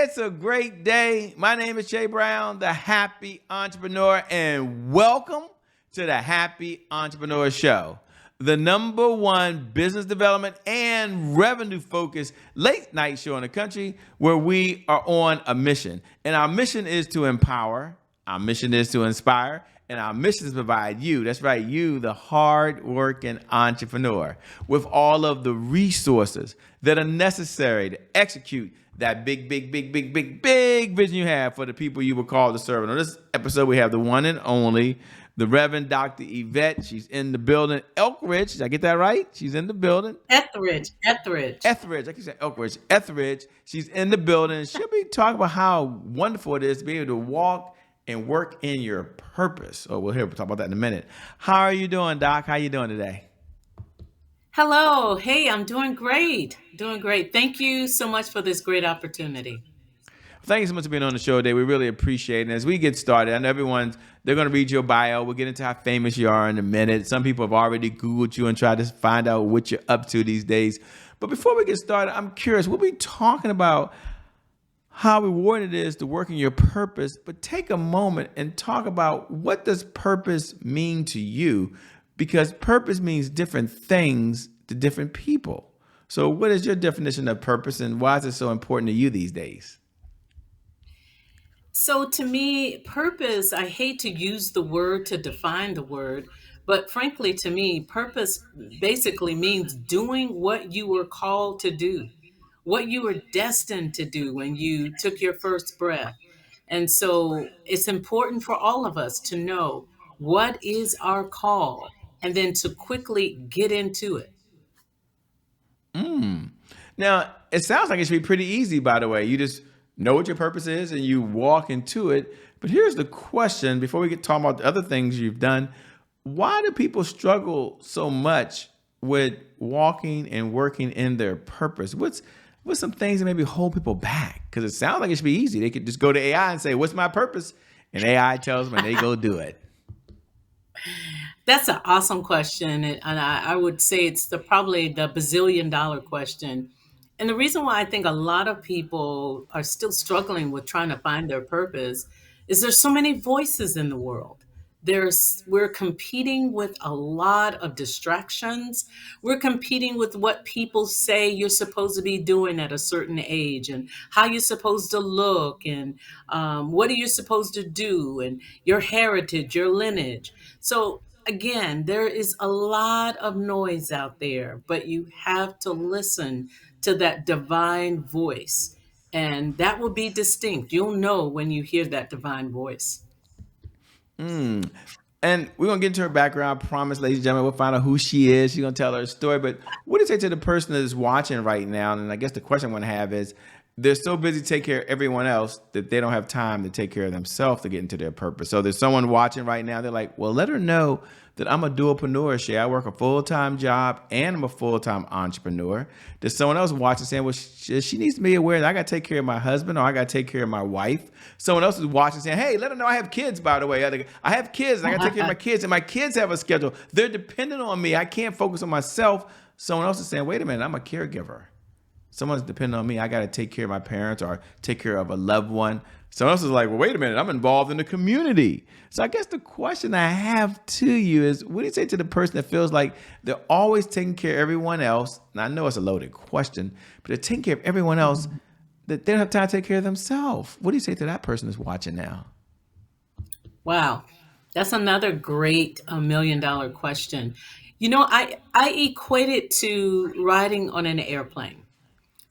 It's a great day. My name is Jay Brown, the Happy Entrepreneur, and welcome to the Happy Entrepreneur Show, the number one business development and revenue focused late night show in the country where we are on a mission. And our mission is to empower, our mission is to inspire, and our mission is to provide you, that's right, you, the hard-working entrepreneur, with all of the resources that are necessary to execute that big vision you have for the people you were called to serve. And on this episode, we have the one and only, the Reverend Dr. Yvette. She's in the building. Etheridge, did I get that right? She's in the building. Etheridge. Etheridge, I keep saying Etheridge. Etheridge, she's in the building. She'll be talking about how wonderful it is to be able to walk and work in your purpose. Oh, we'll talk about that in a minute. How are you doing, Doc? How you doing today? Hello. Hey, I'm doing great. Doing great. Thank you so much for this great opportunity. Thank you so much for being on the show today. We really appreciate it. And as we get started, I know they're going to read your bio. We'll get into how famous you are in a minute. Some people have already Googled you and tried to find out what you're up to these days. But before we get started, I'm curious, we'll be talking about how rewarding it is to work in your purpose, but take a moment and talk about what does purpose mean to you? Because purpose means different things to different people. So what is your definition of purpose and why is it so important to you these days? So to me, purpose, I hate to use the word to define the word, but frankly, to me, purpose basically means doing what you were called to do, what you were destined to do when you took your first breath. And so it's important for all of us to know what is our call and then to quickly get into it. Now, it sounds like it should be pretty easy, by the way. You just know what your purpose is and you walk into it. But here's the question before we get talking about the other things you've done. Why do people struggle so much with walking and working in their purpose? What's some things that maybe hold people back? Because it sounds like it should be easy. They could just go to AI and say, what's my purpose? And AI tells them and they go do it. That's an awesome question. And I would say it's probably the bazillion-dollar question. And the reason why I think a lot of people are still struggling with trying to find their purpose is there's so many voices in the world. We're competing with a lot of distractions. We're competing with what people say you're supposed to be doing at a certain age and how you're supposed to look and what are you supposed to do and your heritage, your lineage. So again, there is a lot of noise out there, but you have to listen to that divine voice. And that will be distinct. You'll know when you hear that divine voice. And we're going to get into her background. I promise, ladies and gentlemen, we'll find out who she is. She's going to tell her story. But what do you say to the person that is watching right now? And I guess the question I'm going to have is, they're so busy taking care of everyone else that they don't have time to take care of themselves to get into their purpose. So there's someone watching right now. They're like, well, let her know that I'm a dualpreneur. Shay. I work a full-time job and I'm a full-time entrepreneur. There's someone else watching saying, well, she needs to be aware that I got to take care of my husband or I got to take care of my wife. Someone else is watching saying, hey, let her know I have kids, by the way. I have kids and I got to take care of my kids and my kids have a schedule. They're dependent on me. I can't focus on myself. Someone else is saying, wait a minute, I'm a caregiver. Someone's depending on me. I got to take care of my parents or take care of a loved one. Someone else is like, well, wait a minute, I'm involved in the community. So I guess the question I have to you is, what do you say to the person that feels like they're always taking care of everyone else? And I know it's a loaded question, but they're taking care of everyone else that they don't have time to take care of themselves. What do you say to that person that's watching now? Wow. That's another great $1 million question. I equate it to riding on an airplane.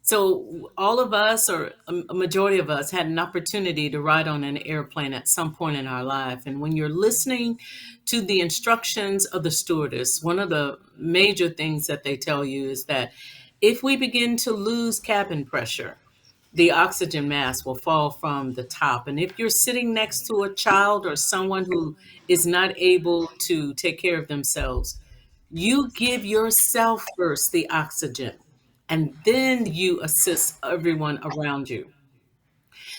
So all of us, or a majority of us, had an opportunity to ride on an airplane at some point in our life. And when you're listening to the instructions of the stewardess, one of the major things that they tell you is that if we begin to lose cabin pressure, the oxygen mask will fall from the top. And if you're sitting next to a child or someone who is not able to take care of themselves, you give yourself first the oxygen and then you assist everyone around you.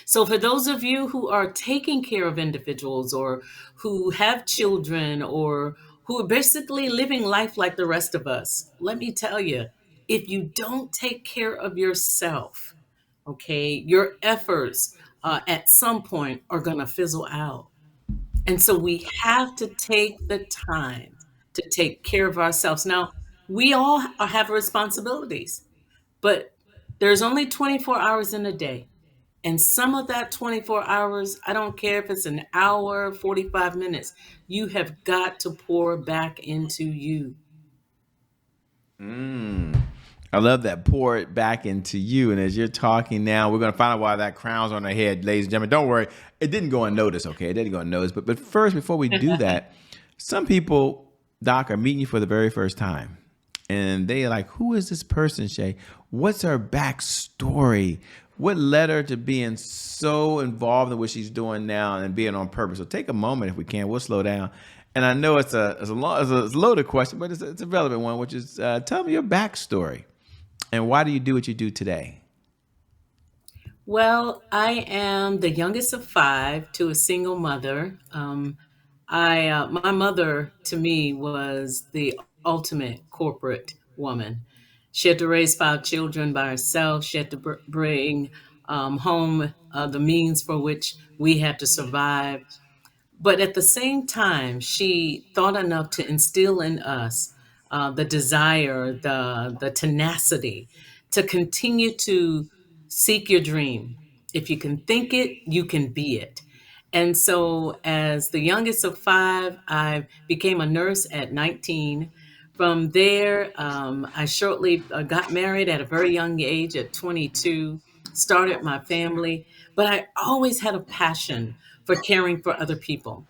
So for those of you who are taking care of individuals or who have children or who are basically living life like the rest of us, let me tell you, if you don't take care of yourself, Okay, your efforts at some point are going to fizzle out. And so we have to take the time to take care of ourselves. Now, we all have responsibilities, but there's only 24 hours in a day. And some of that 24 hours, I don't care if it's an hour, 45 minutes, you have got to pour back into you. Mm. I love that. Pour it back into you. And as you're talking now, we're going to find out why that crown's on her head, ladies and gentlemen. Don't worry. It didn't go unnoticed, okay? It didn't go unnoticed. But first, before we do that, some people, Doc, are meeting you for the very first time. And they are like, who is this person, Shay? What's her backstory? What led her to being so involved in what she's doing now and being on purpose? So take a moment if we can. We'll slow down. And I know it's a loaded question, but it's a relevant one, which is tell me your backstory and why do you do what you do today? Well, I am the youngest of five to a single mother. My mother to me was the ultimate corporate woman. She had to raise five children by herself. She had to bring home the means for which we had to survive. But at the same time, she thought enough to instill in us the desire, the tenacity to continue to seek your dream. If you can think it, you can be it. And so, as the youngest of five, I became a nurse at 19. From there, I shortly got married at a very young age at 22, started my family, but I always had a passion for caring for other people.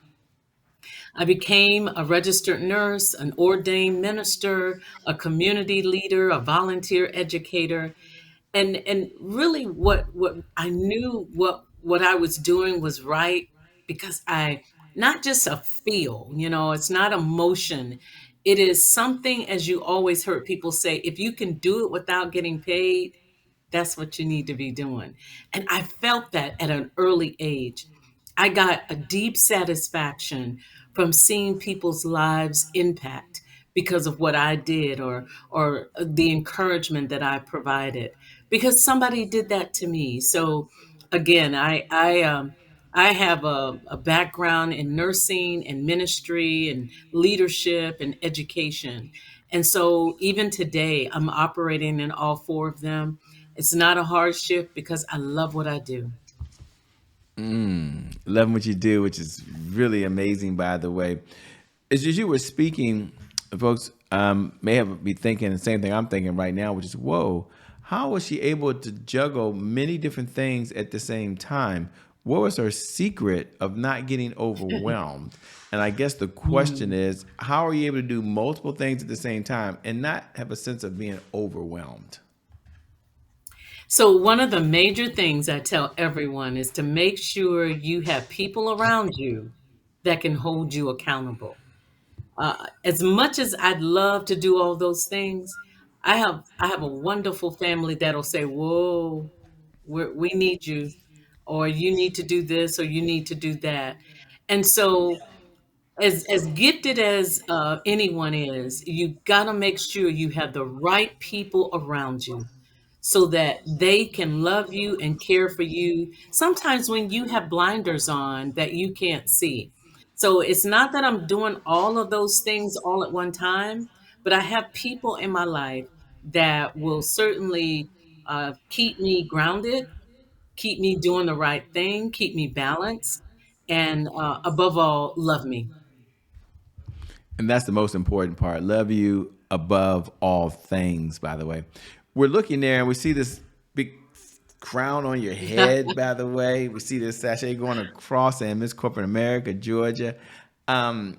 I became a registered nurse, an ordained minister, a community leader, a volunteer educator, and really what I knew what I was doing was right because I not just a feel, it's not emotion. It is something, as you always heard people say, if you can do it without getting paid, that's what you need to be doing. And I felt that at an early age. I got a deep satisfaction from seeing people's lives impact because of what I did or the encouragement that I provided because somebody did that to me. So again, I have a background in nursing and ministry and leadership and education. And so even today, I'm operating in all four of them. It's not a hardship because I love what I do. Loving what you do, which is really amazing, by the way. As you were speaking, folks may have be thinking the same thing I'm thinking right now, which is, whoa, how was she able to juggle many different things at the same time? What was her secret of not getting overwhelmed? And I guess the question Mm. is, how are you able to do multiple things at the same time and not have a sense of being overwhelmed? So, one of the major things I tell everyone is to make sure you have people around you that can hold you accountable. As much as I'd love to do all those things, I have a wonderful family that'll say, "Whoa, we need you," or "You need to do this," or "You need to do that." And so, as gifted as anyone is, you got to make sure you have the right people around you so that they can love you and care for you. Sometimes when you have blinders on that you can't see. So it's not that I'm doing all of those things all at one time, but I have people in my life that will certainly keep me grounded, keep me doing the right thing, keep me balanced, and above all, love me. And that's the most important part. Love you above all things, by the way. We're looking there and we see this big crown on your head, by the way. We see this sachet going across and Miss Corporate America, Georgia. Um,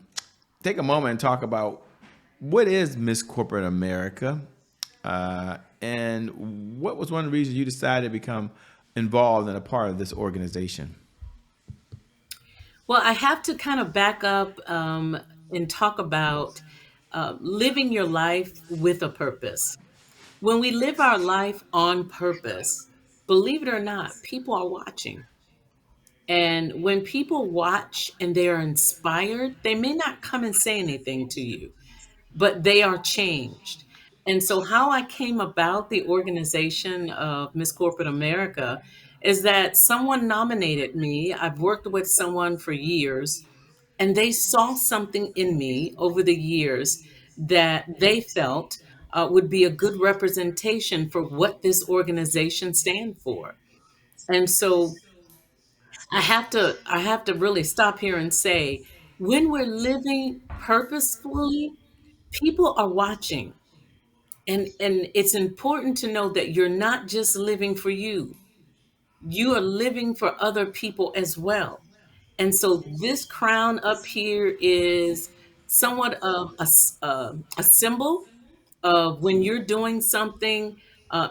Take a moment and talk about what is Miss Corporate America and what was one of the reasons you decided to become involved and a part of this organization? Well, I have to kind of back up and talk about living your life with a purpose. When we live our life on purpose, believe it or not, people are watching. And when people watch and they are inspired, they may not come and say anything to you, but they are changed. And so, how I came about the organization of Miss Corporate America is that someone nominated me. I've worked with someone for years, and they saw something in me over the years that they felt would be a good representation for what this organization stands for. And so, I have to really stop here and say, when we're living purposefully, people are watching. And it's important to know that you're not just living for you. You are living for other people as well. And so this crown up here is somewhat of a symbol of when you're doing something,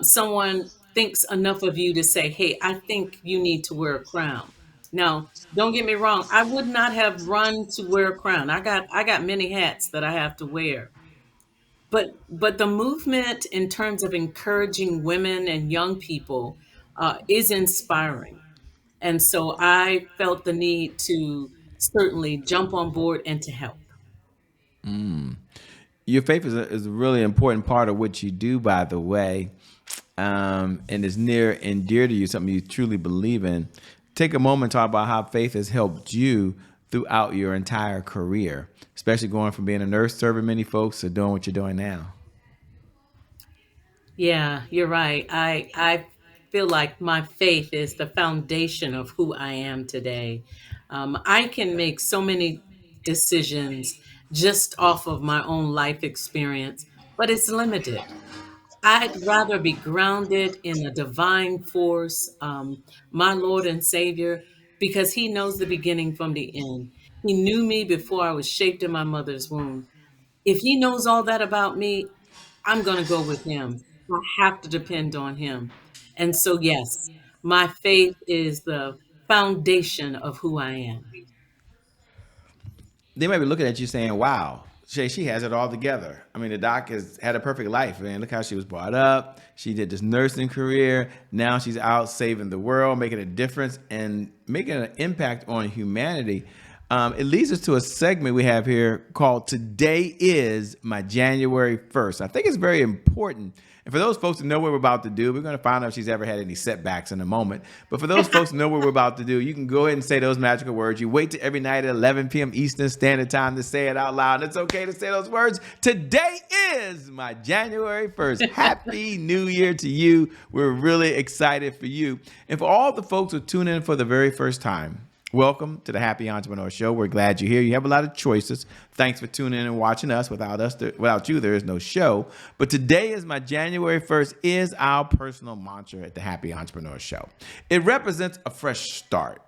someone thinks enough of you to say, "Hey, I think you need to wear a crown." Now, don't get me wrong, I would not have run to wear a crown. I got many hats that I have to wear. But the movement in terms of encouraging women and young people is inspiring. And so I felt the need to certainly jump on board and to help. Your faith is a really important part of what you do, by the way, and is near and dear to you, something you truly believe in. Take a moment to talk about how faith has helped you throughout your entire career, especially going from being a nurse, serving many folks, to doing what you're doing now. Yeah, you're right. I feel like my faith is the foundation of who I am today. I can make so many decisions just off of my own life experience, but it's limited. I'd rather be grounded in a divine force, my Lord and Savior, because He knows the beginning from the end. He knew me before I was shaped in my mother's womb. If He knows all that about me, I'm going to go with Him. I have to depend on Him. And so, yes, my faith is the foundation of who I am. They might be looking at you saying, "Wow, Shay, she has it all together." I mean, the doc has had a perfect life, man. Look how she was brought up. She did this nursing career. Now she's out saving the world, making a difference, and making an impact on humanity. It leads us to a segment we have here called "Today is My January 1st." I think it's very important. And for those folks who know what we're about to do, we're going to find out if she's ever had any setbacks in a moment. But for those folks who know what we're about to do, you can go ahead and say those magical words. You wait till every night at 11 p.m. Eastern Standard Time to say it out loud. It's okay to say those words. Today is my January 1st. Happy New Year to you. We're really excited for you. And for all the folks who tune in for the very first time, welcome to the Happy Entrepreneur Show. We're glad you're here. You have a lot of choices. Thanks for tuning in and watching us. Without you, there is no show. But today is my January 1st is our personal mantra at the Happy Entrepreneur Show. It represents a fresh start.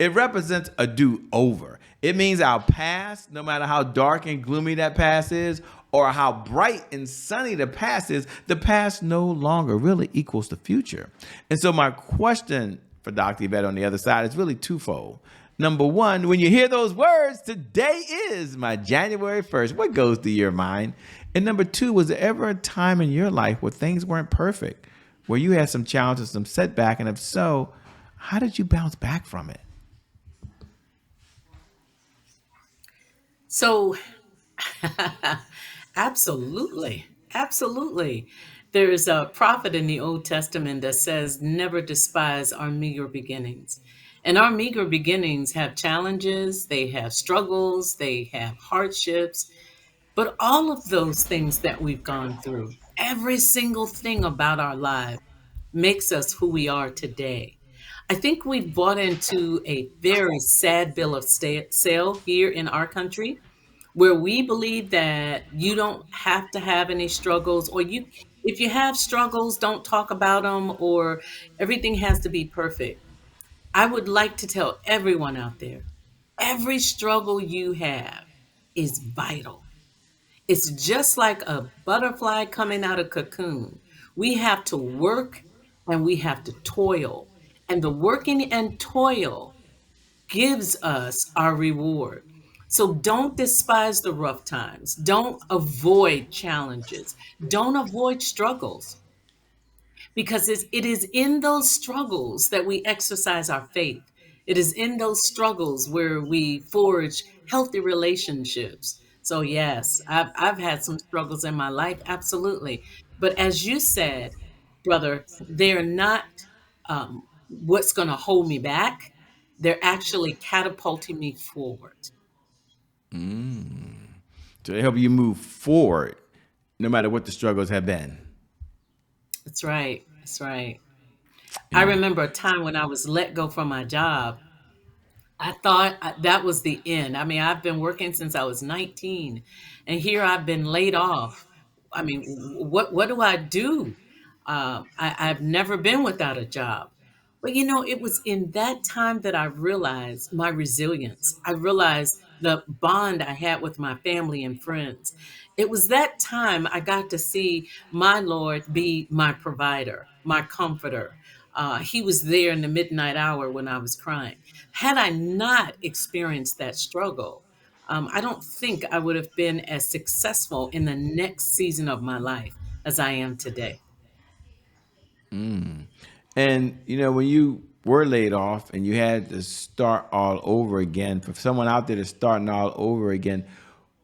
It represents a do-over. It means our past, no matter how dark and gloomy that past is, or how bright and sunny the past is, the past no longer really equals the future. And so my question for Dr. Yvette on the other side is really twofold. Number one, when you hear those words, today is my January 1st, what goes through your mind? And number two, was there ever a time in your life where things weren't perfect, where you had some challenges, some setback, and if so, how did you bounce back from it? So, absolutely. Absolutely. There's a prophet in the Old Testament that says, never despise our meager beginnings. And our meager beginnings have challenges, they have struggles, they have hardships, but all of those things that we've gone through, every single thing about our life makes us who we are today. I think we've bought into a very sad bill of sale here in our country where we believe that you don't have to have any struggles, or you if you have struggles, don't talk about them, or everything has to be perfect. I would like to tell everyone out there, every struggle you have is vital. It's just like a butterfly coming out of cocoon. We have to work and we have to toil, and the working and toil gives us our reward. So don't despise the rough times. Don't avoid challenges. Don't avoid struggles, because it is in those struggles that we exercise our faith. It is in those struggles where we forge healthy relationships. So yes, I've had some struggles in my life, absolutely. But as you said, brother, they're not what's going to hold me back. They're actually catapulting me forward. To help you move forward, no matter what the struggles have been. That's right. That's right. I Yeah. remember a time when I was let go from my job. I thought that was the end. I mean, I've been working since I was 19, and here I've been laid off. I mean, what do I do? I've never been without a job. But it was in that time that I realized my resilience. I realized the bond I had with my family and friends. It was that time I got to see my Lord be my provider, my comforter. He was there in the midnight hour when I was crying. Had I not experienced that struggle, I don't think I would have been as successful in the next season of my life as I am today. And when you were laid off and you had to start all over again, for someone out there that's starting all over again,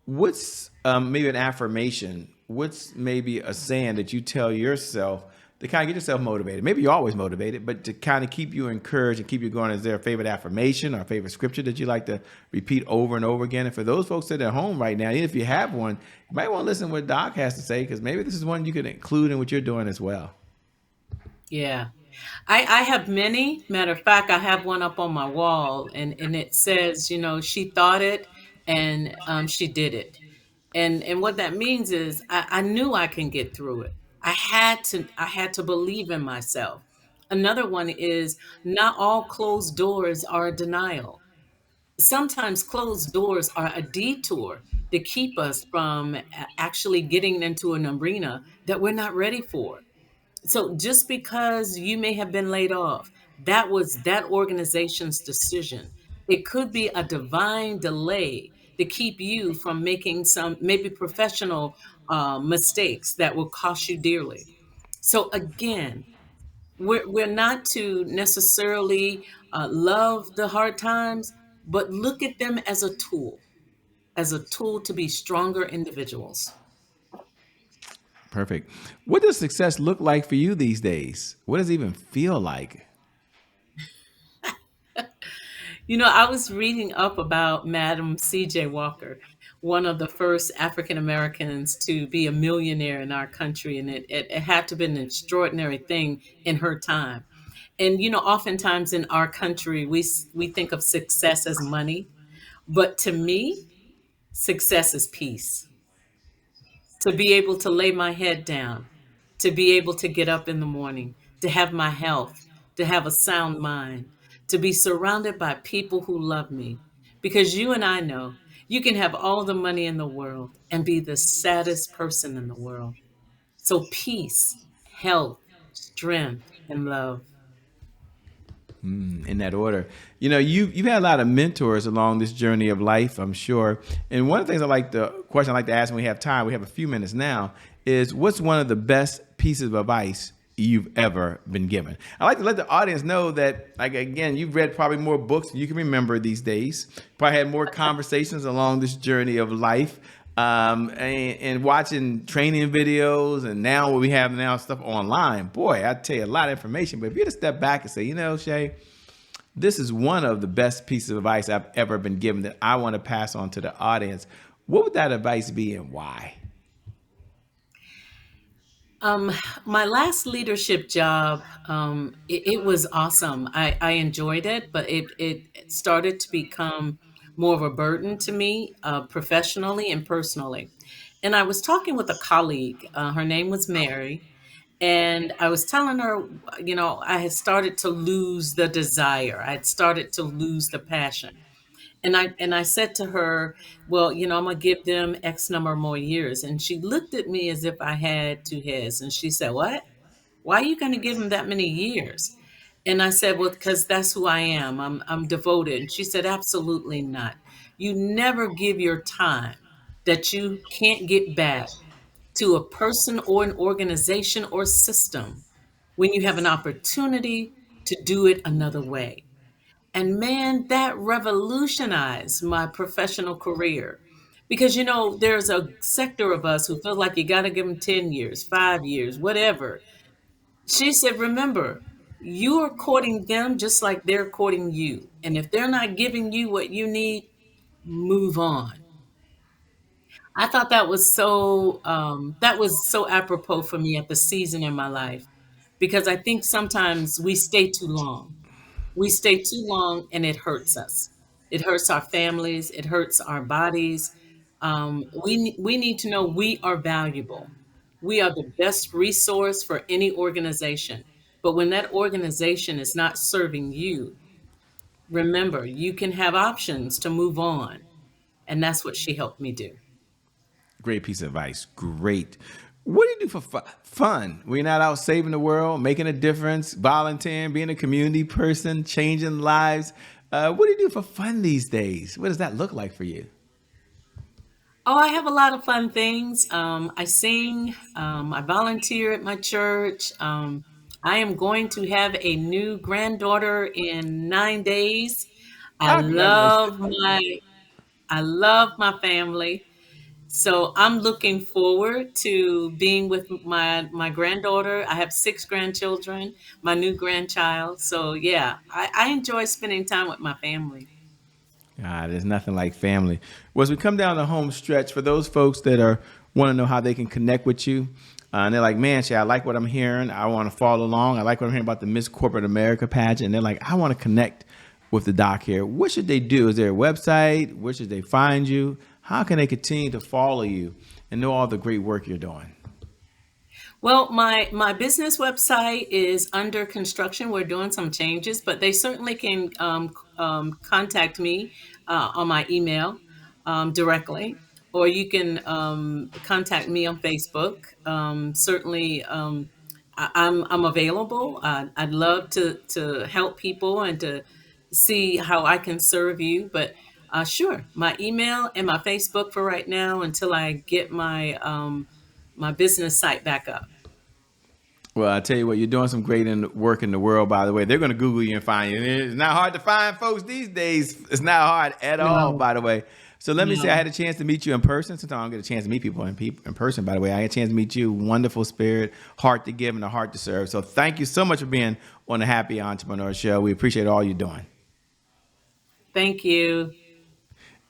what's maybe an affirmation? What's maybe a saying that you tell yourself to kind of get yourself motivated? Maybe you're always motivated, but to kind of keep you encouraged and keep you going. Is there a favorite affirmation or a favorite scripture that you like to repeat over and over again? And for those folks that are at home right now, even if you have one, you might want to listen to what Doc has to say, because maybe this is one you could include in what you're doing as well. Yeah. I have many. Matter of fact, I have one up on my wall, and it says, she thought it, and she did it. And what that means is I knew I can get through it. I had to believe in myself. Another one is not all closed doors are a denial. Sometimes closed doors are a detour to keep us from actually getting into an arena that we're not ready for. So just because you may have been laid off, that was that organization's decision. It could be a divine delay to keep you from making some maybe professional mistakes that will cost you dearly. So again, we're not to necessarily love the hard times, but look at them as a tool to be stronger individuals. Perfect. What does success look like for you these days? What does it even feel like? I was reading up about Madam C.J. Walker, one of the first African Americans to be a millionaire in our country, and it had to have been an extraordinary thing in her time. And oftentimes in our country, we think of success as money, but to me, success is peace. To be able to lay my head down, to be able to get up in the morning, to have my health, to have a sound mind, to be surrounded by people who love me. Because you and I know you can have all the money in the world and be the saddest person in the world. So, peace, health, strength, and love. In that order. You've had a lot of mentors along this journey of life, I'm sure. And one of the things question I like to ask when we have time, we have a few minutes now, is what's one of the best pieces of advice you've ever been given? I like to let the audience know that, like, again, you've read probably more books than you can remember these days. Probably had more conversations along this journey of life. And watching training videos, and now what we have now, stuff online. Boy, I tell you, a lot of information. But if you just step back and say, Shay, this is one of the best pieces of advice I've ever been given that I want to pass on to the audience, what would that advice be and why? Um, my last leadership job, it was awesome. I enjoyed it, but it started to become more of a burden to me, professionally and personally. And I was talking with a colleague. Her name was Mary, and I was telling her, I had started to lose the desire. I had started to lose the passion. And I said to her, well, I'm gonna give them X number more years. And she looked at me as if I had two heads. And she said, what? Why are you gonna give them that many years? And I said, well, because that's who I am. I'm devoted. And she said, absolutely not. You never give your time that you can't get back to a person or an organization or system when you have an opportunity to do it another way. And man, that revolutionized my professional career Because, there's a sector of us who feel like you got to give them 10 years, 5 years, whatever. She said, remember, you are courting them just like they're courting you. And if they're not giving you what you need, move on. I thought that was so apropos for me at the season in my life, because I think sometimes we stay too long. We stay too long and it hurts us. It hurts our families. It hurts our bodies. We need to know we are valuable. We are the best resource for any organization. But when that organization is not serving you, remember, you can have options to move on. And that's what she helped me do. Great piece of advice. Great. What do you do for fun? When you're not out saving the world, making a difference, volunteering, being a community person, changing lives. What do you do for fun these days? What does that look like for you? Oh, I have a lot of fun things. I sing, I volunteer at my church. I am going to have a new granddaughter in 9 days. I Ah, congratulations. love my I love my family. So I'm looking forward to being with my granddaughter. I have 6 grandchildren, my new grandchild. So yeah, I enjoy spending time with my family. There's nothing like family. Well, as we come down the home stretch, for those folks that are want to know how they can connect with you, and they're like, "Man, Shay, I like what I'm hearing. I want to follow along. I like what I'm hearing about the Miss Corporate America pageant." And they're like, "I want to connect with the doc here." What should they do? Is there a website? Where should they find you? How can they continue to follow you and know all the great work you're doing? Well, my business website is under construction. We're doing some changes, but they certainly can contact me on my email directly, or you can contact me on Facebook. Certainly, I'm available. I'd love to help people and to see how I can serve you. But sure, my email and my Facebook for right now until I get my business site back up. Well, I tell you what, you're doing some great work in the world, by the way. They're going to Google you and find you. And it's not hard to find folks these days. It's not hard at all, No, by the way. So let me say I no. had a chance to meet you in person. Sometimes I don't get a chance to meet people in person, by the way. I had a chance to meet you. Wonderful spirit, heart to give and a heart to serve. So thank you so much for being on the Happy Entrepreneur Show. We appreciate all you're doing. Thank you.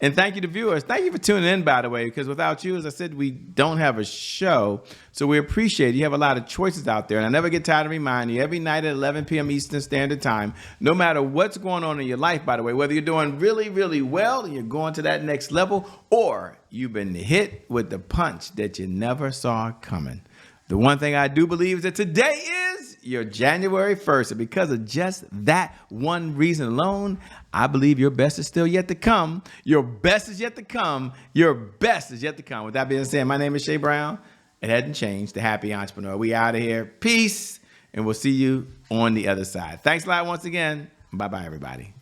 And thank you to viewers. Thank you for tuning in, by the way, because without you, as I said, we don't have a show. So we appreciate it. You have a lot of choices out there. And I never get tired of reminding you every night at 11 p.m. Eastern Standard Time, no matter what's going on in your life, by the way, whether you're doing really, really well and you're going to that next level, or you've been hit with the punch that you never saw coming. The one thing I do believe is that today is your January 1st. And because of just that one reason alone, I believe your best is still yet to come. Your best is yet to come. Your best is yet to come. With that being said, my name is Shay Brown. It hadn't changed. The Happy Entrepreneur. We out of here. Peace. And we'll see you on the other side. Thanks a lot once again. Bye-bye, everybody.